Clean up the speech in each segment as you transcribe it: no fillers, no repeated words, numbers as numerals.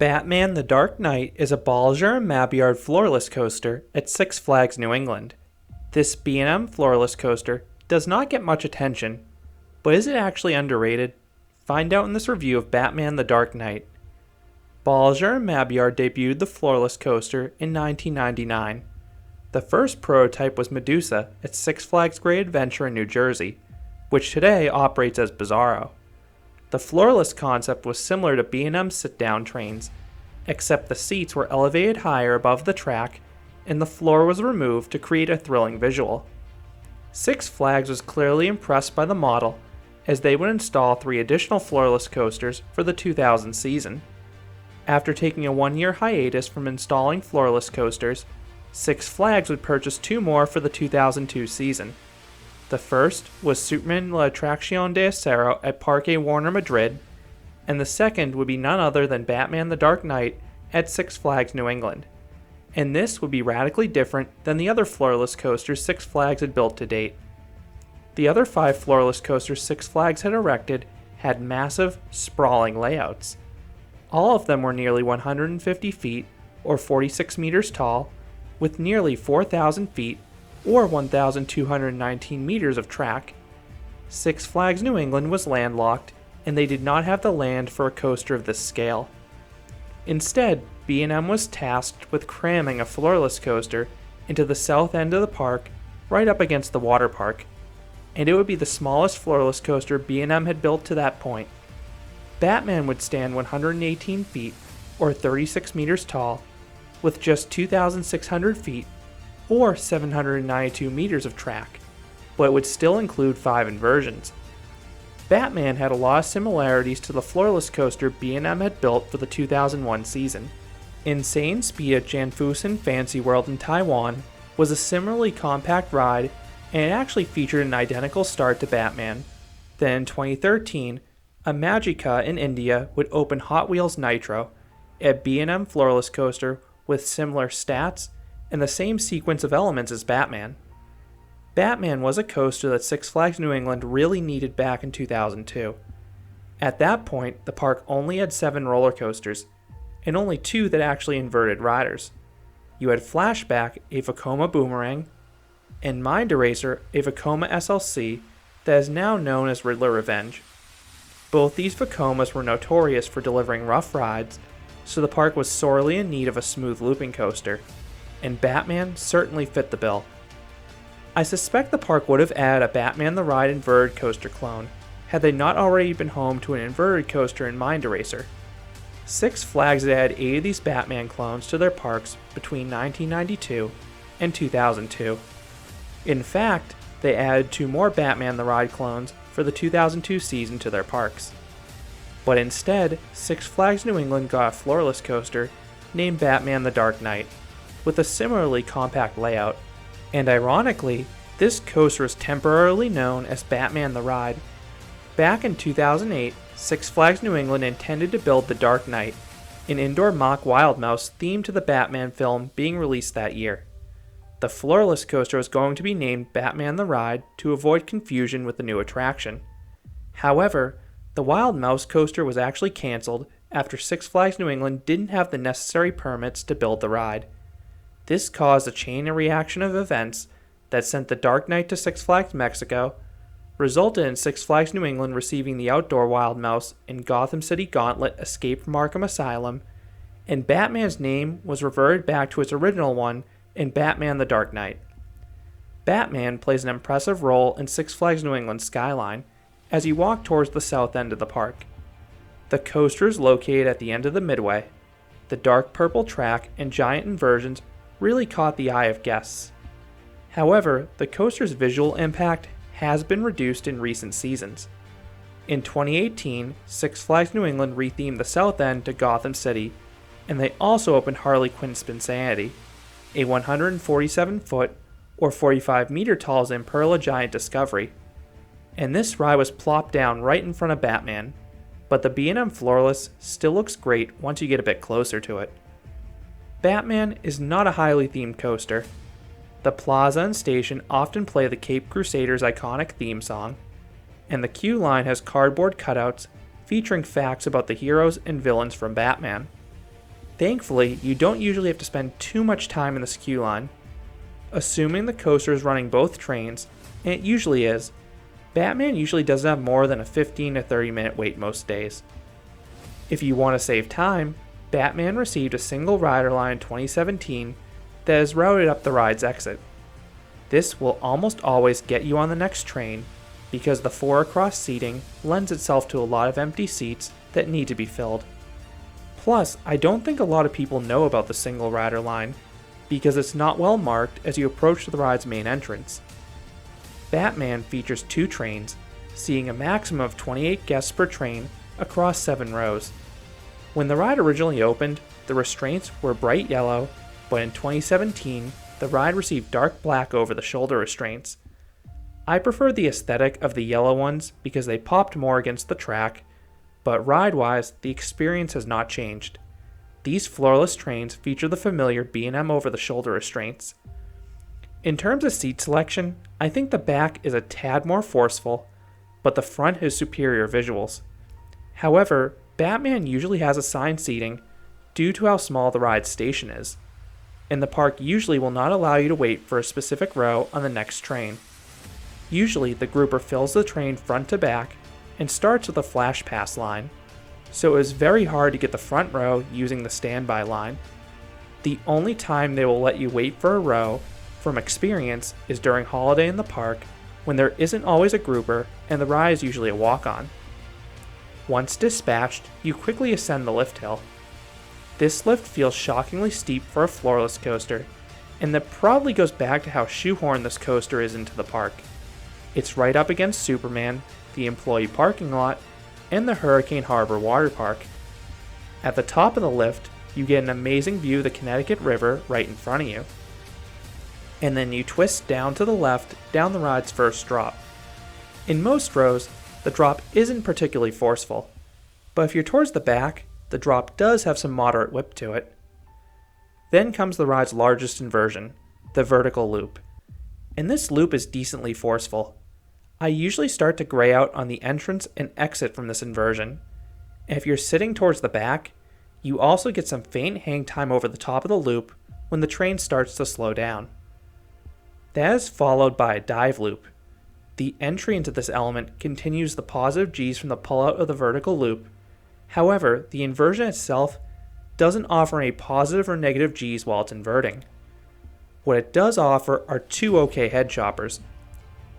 Batman the Dark Knight is a Bolliger Mabillard floorless coaster at Six Flags New England. This B&M floorless coaster does not get much attention, but is it actually underrated? Find out in this review of Batman the Dark Knight. Bolliger Mabillard debuted the floorless coaster in 1999. The first prototype was Medusa at Six Flags Great Adventure in New Jersey, which today operates as Bizarro. The floorless concept was similar to B&M's sit-down trains, except the seats were elevated higher above the track and the floor was removed to create a thrilling visual. Six Flags was clearly impressed by the model, as they would install 3 additional floorless coasters for the 2000 season. After taking a 1-year hiatus from installing floorless coasters, Six Flags would purchase 2 more for the 2002 season. The first was Superman La Atracción de Acero at Parque Warner Madrid, and the second would be none other than Batman the Dark Knight at Six Flags New England. And this would be radically different than the other floorless coasters Six Flags had built to date. The other 5 floorless coasters Six Flags had erected had massive, sprawling layouts. All of them were nearly 150 feet, or 46 meters tall, with nearly 4,000 feet, or 1,219 meters of track. Six Flags New England was landlocked, and they did not have the land for a coaster of this scale. Instead, B&M was tasked with cramming a floorless coaster into the south end of the park, right up against the water park, and it would be the smallest floorless coaster B&M had built to that point. Batman would stand 118 feet, or 36 meters tall, with just 2,600 feet, or 792 meters of track, but it would still include 5 inversions. Batman had a lot of similarities to the floorless coaster B&M had built for the 2001 season. Insane Speed at Janfusen Fancy World in Taiwan was a similarly compact ride, and it actually featured an identical start to Batman. Then in 2013, a Magica in India would open Hot Wheels Nitro, a B&M floorless coaster with similar stats and the same sequence of elements as Batman. Batman was a coaster that Six Flags New England really needed back in 2002. At that point, the park only had 7 roller coasters, and only 2 that actually inverted riders. You had Flashback, a Vekoma Boomerang, and Mind Eraser, a Vekoma SLC that is now known as Riddler Revenge. Both these Vekomas were notorious for delivering rough rides, so the park was sorely in need of a smooth looping coaster, and Batman certainly fit the bill. I suspect the park would have added a Batman the Ride inverted coaster clone, had they not already been home to an inverted coaster in Mind Eraser. Six Flags had added 8 of these Batman clones to their parks between 1992 and 2002. In fact, they added 2 more Batman the Ride clones for the 2002 season to their parks. But instead, Six Flags New England got a floorless coaster named Batman the Dark Knight, with a similarly compact layout, and ironically, this coaster was temporarily known as Batman the Ride. Back in 2008, Six Flags New England intended to build the Dark Knight, an indoor mock Wild Mouse themed to the Batman film being released that year. The floorless coaster was going to be named Batman the Ride to avoid confusion with the new attraction. However, the Wild Mouse coaster was actually cancelled after Six Flags New England didn't have the necessary permits to build the ride. This caused a chain reaction of events that sent the Dark Knight to Six Flags Mexico, resulted in Six Flags New England receiving the outdoor Wild Mouse in Gotham City Gauntlet Escape from Arkham Asylum, and Batman's name was reverted back to its original one in Batman the Dark Knight. Batman plays an impressive role in Six Flags New England's skyline as you walk towards the south end of the park. The coaster is located at the end of the midway. The dark purple track and giant inversions really caught the eye of guests. However, the coaster's visual impact has been reduced in recent seasons. In 2018, Six Flags New England rethemed the south end to Gotham City, and they also opened Harley Quinn Spinsanity, a 147-foot or 45-meter tall Zamperla giant discovery. And this ride was plopped down right in front of Batman, but the B&M Floorless still looks great once you get a bit closer to it. Batman is not a highly themed coaster. The plaza and station often play the Cape Crusaders' iconic theme song, and the queue line has cardboard cutouts featuring facts about the heroes and villains from Batman. Thankfully, you don't usually have to spend too much time in the skew line. Assuming the coaster is running both trains, and it usually is, Batman usually doesn't have more than a 15 to 30 minute wait most days. If you want to save time, Batman received a single rider line in 2017 that is routed up the ride's exit. This will almost always get you on the next train because the 4 across seating lends itself to a lot of empty seats that need to be filled. Plus, I don't think a lot of people know about the single rider line because it's not well marked as you approach the ride's main entrance. Batman features 2 trains, seating a maximum of 28 guests per train across 7 rows. When the ride originally opened, the restraints were bright yellow, but in 2017, the ride received dark black over the shoulder restraints. I prefer the aesthetic of the yellow ones because they popped more against the track, but ride-wise, the experience has not changed. These floorless trains feature the familiar B&M over-the-shoulder restraints. In terms of seat selection, I think the back is a tad more forceful, but the front has superior visuals. However, Batman usually has assigned seating due to how small the ride station is, and the park usually will not allow you to wait for a specific row on the next train. Usually, the grouper fills the train front to back and starts with a flash pass line, so it is very hard to get the front row using the standby line. The only time they will let you wait for a row, from experience, is during Holiday in the Park, when there isn't always a grouper and the ride is usually a walk-on. Once dispatched, you quickly ascend the lift hill. This lift feels shockingly steep for a floorless coaster, and that probably goes back to how shoehorned this coaster is into the park. It's right up against Superman, the employee parking lot, and the Hurricane Harbor water park. At the top of the lift, you get an amazing view of the Connecticut River right in front of you. And then you twist down to the left down the ride's first drop. In most rows, the drop isn't particularly forceful, but if you're towards the back, the drop does have some moderate whip to it. Then comes the ride's largest inversion, the vertical loop. And this loop is decently forceful. I usually start to gray out on the entrance and exit from this inversion. And if you're sitting towards the back, you also get some faint hang time over the top of the loop when the train starts to slow down. That is followed by a dive loop. The entry into this element continues the positive G's from the pullout of the vertical loop. However, the inversion itself doesn't offer any positive or negative G's while it's inverting. What it does offer are 2 okay head choppers.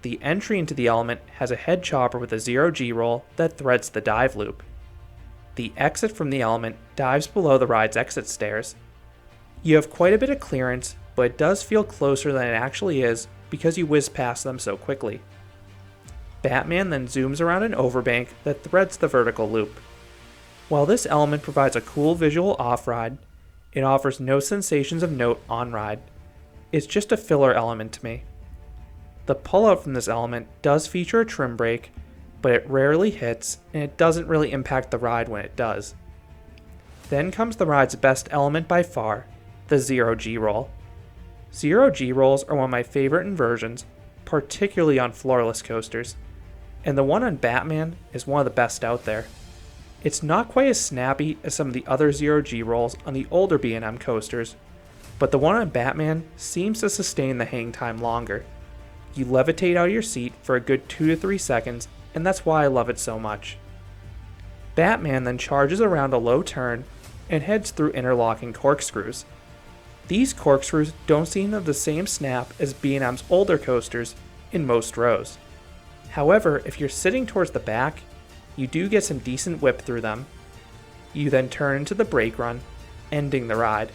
The entry into the element has a head chopper with a 0G roll that threads the dive loop. The exit from the element dives below the ride's exit stairs. You have quite a bit of clearance, but it does feel closer than it actually is because you whiz past them so quickly. Batman then zooms around an overbank that threads the vertical loop. While this element provides a cool visual off-ride, it offers no sensations of note on-ride. It's just a filler element to me. The pullout from this element does feature a trim brake, but it rarely hits and it doesn't really impact the ride when it does. Then comes the ride's best element by far, the 0G roll. 0G rolls are one of my favorite inversions, particularly on floorless coasters, and the one on Batman is one of the best out there. It's not quite as snappy as some of the other 0G rolls on the older B&M coasters, but the one on Batman seems to sustain the hang time longer. You levitate out of your seat for a good 2 to 3 seconds, and that's why I love it so much. Batman then charges around a low turn and heads through interlocking corkscrews. These corkscrews don't seem to have the same snap as B&M's older coasters in most rows. However, if you're sitting towards the back, you do get some decent whip through them. You then turn into the brake run, ending the ride.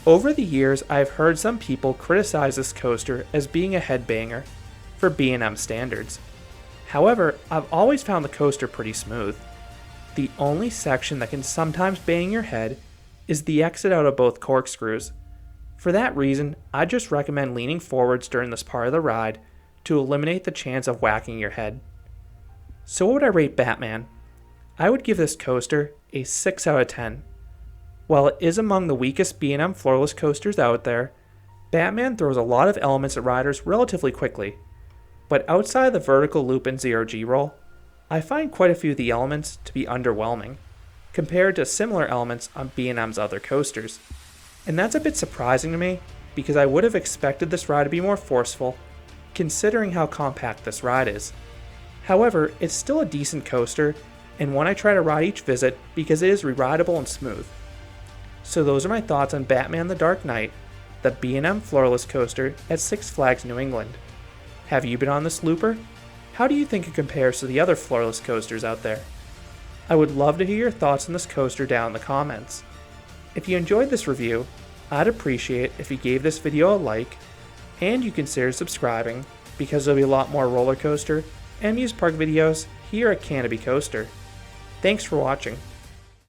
Over the years, I have heard some people criticize this coaster as being a headbanger for B&M standards. However, I've always found the coaster pretty smooth. The only section that can sometimes bang your head is the exit out of both corkscrews. For that reason, I just recommend leaning forwards during this part of the ride to eliminate the chance of whacking your head. So what would I rate Batman? I would give this coaster a 6 out of 10. While it is among the weakest B&M floorless coasters out there, Batman throws a lot of elements at riders relatively quickly. But outside of the vertical loop and 0G roll, I find quite a few of the elements to be underwhelming. compared to similar elements on B&M's other coasters. And that's a bit surprising to me because I would have expected this ride to be more forceful, considering how compact this ride is. However, it's still a decent coaster and one I try to ride each visit because it is re-rideable and smooth. So those are my thoughts on Batman the Dark Knight, the B&M Floorless coaster at Six Flags New England. Have you been on this looper? How do you think it compares to the other floorless coasters out there? I would love to hear your thoughts on this coaster down in the comments. If you enjoyed this review, I'd appreciate if you gave this video a like, and you consider subscribing because there'll be a lot more roller coaster and amusement park videos here at Canopy Coaster. Thanks for watching.